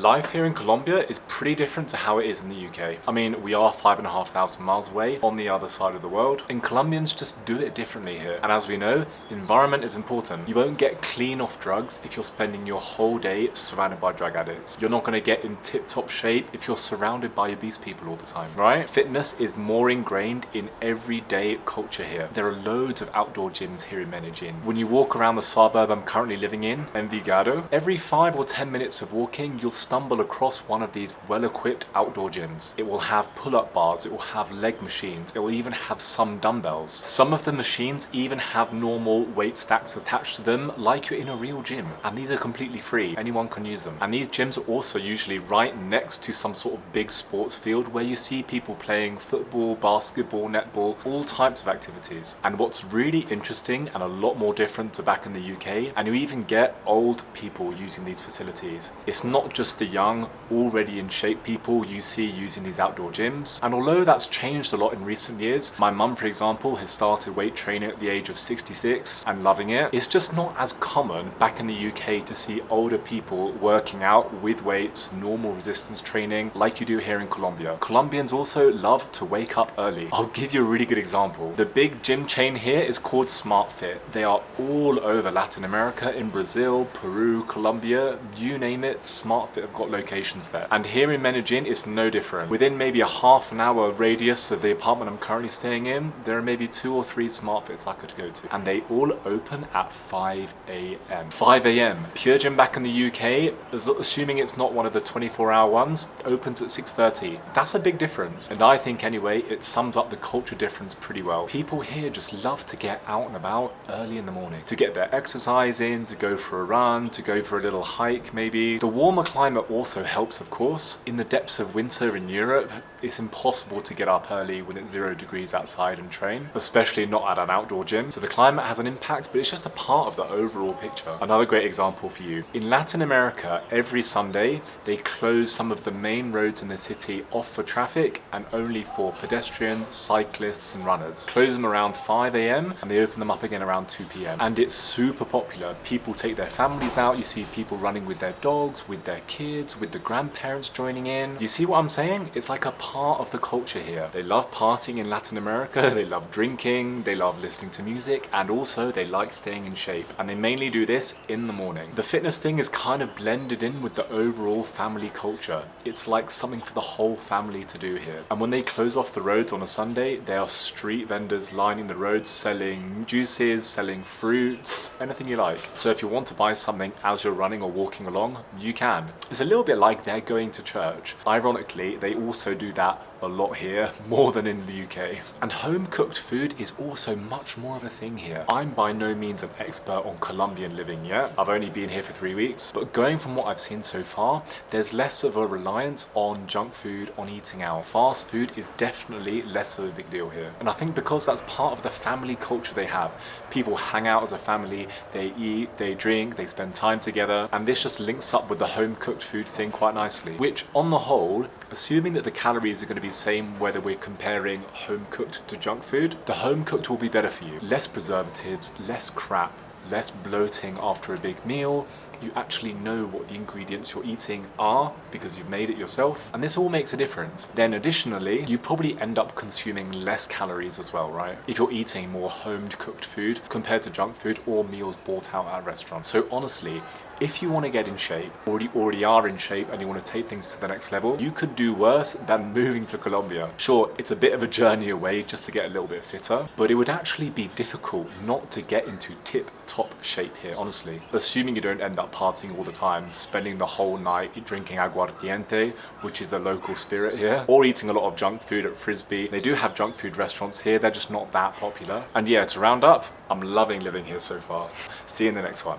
Life here in Colombia is pretty different to how it is in the UK. I mean, we are 5,500 miles away on the other side of the world, and Colombians just do it differently here. And as we know, the environment is important. You won't get clean off drugs if you're spending your whole day surrounded by drug addicts. You're not going to get in tip-top shape if you're surrounded by obese people all the time, right? Fitness is more ingrained in everyday culture here. There are loads of outdoor gyms here in Medellín. When you walk around the suburb I'm currently living in, Envigado, every 5 or 10 minutes of walking, you'll stumble across one of these well-equipped outdoor gyms. It will have pull-up bars, it will have leg machines, it will even have some dumbbells. Some of the machines even have normal weight stacks attached to them, like you're in a real gym. And these are completely free. Anyone can use them. And these gyms are also usually right next to some sort of big sports field where you see people playing football, basketball, netball, all types of activities. And what's really interesting and a lot more different to back in the UK, and you even get old people using these facilities. It's not just the young, already in shape people you see using these outdoor gyms. And although that's changed a lot in recent years, my mum, for example, has started weight training at the age of 66 and loving it. It's just not as common back in the UK to see older people working out with weights, normal resistance training like you do here in Colombia. Colombians also love to wake up early. I'll give you a really good example. The big gym chain here is called SmartFit. They are all over Latin America, in Brazil, Peru, Colombia, you name it, SmartFit have got locations there. And here in Medellín, it's no different. Within maybe a half an hour radius of the apartment I'm currently staying in, there are maybe 2 or 3 SmartFits I could go to. And they all open at 5 a.m. 5 a.m. Pure Gym back in the UK, assuming it's not one of the 24-hour ones, opens at 6:30. That's a big difference. And I think anyway, it sums up the culture difference pretty well. People here just love to get out and about early in the morning, to get their exercise in, to go for a run, to go for a little hike maybe. The warmer climate also helps, of course. In the depths of winter in Europe, it's impossible to get up early when it's 0 degrees outside and train, especially not at an outdoor gym. So the climate has an impact, but it's just a part of the overall picture. Another great example for you. In Latin America, every Sunday, they close some of the main roads in the city off for traffic and only for pedestrians, cyclists and runners. Close them around 5 a.m. and they open them up again around 2 p.m. And it's super popular. People take their families out. You see people running with their dogs, with their kids, with the grandparents joining in. Do you see what I'm saying? It's like a part of the culture here. They love partying in Latin America. They love drinking. They love listening to music. And also they like staying in shape. And they mainly do this in the morning. The fitness thing is kind of blended in with the overall family culture. It's like something for the whole family to do here. And when they close off the roads on a Sunday, there are street vendors lining the roads selling juices, selling fruits, anything you like. So if you want to buy something as you're running or walking along, you can. It's a little bit like they're going to church. Ironically, they also do that a lot here, more than in the UK. And home cooked food is also much more of a thing here. I'm by no means an expert on Colombian living yet. I've only been here for 3 weeks, but going from what I've seen so far, there's less of a reliance on junk food, on eating out. Fast food is definitely less of a big deal here. And I think because that's part of the family culture they have. People hang out as a family, they eat, they drink, they spend time together, and this just links up with the home cooked food thing quite nicely. Which on the whole, assuming that the calories are going to be same whether we're comparing home cooked to junk food, the home cooked will be better for you. Less preservatives, less crap, less bloating after a big meal. You actually know what the ingredients you're eating are because you've made it yourself, and this all makes a difference. Then additionally, you probably end up consuming less calories as well, right? If you're eating more home cooked food compared to junk food or meals bought out at restaurants. So honestly, if you want to get in shape, already are in shape and you want to take things to the next level, you could do worse than moving to Colombia. Sure, it's a bit of a journey away just to get a little bit fitter, but it would actually be difficult not to get into tip-top shape here, honestly. Assuming you don't end up partying all the time, spending the whole night drinking aguardiente, which is the local spirit here, or eating a lot of junk food at Frisbee. They do have junk food restaurants here, they're just not that popular. And yeah, to round up, I'm loving living here so far. See you in the next one.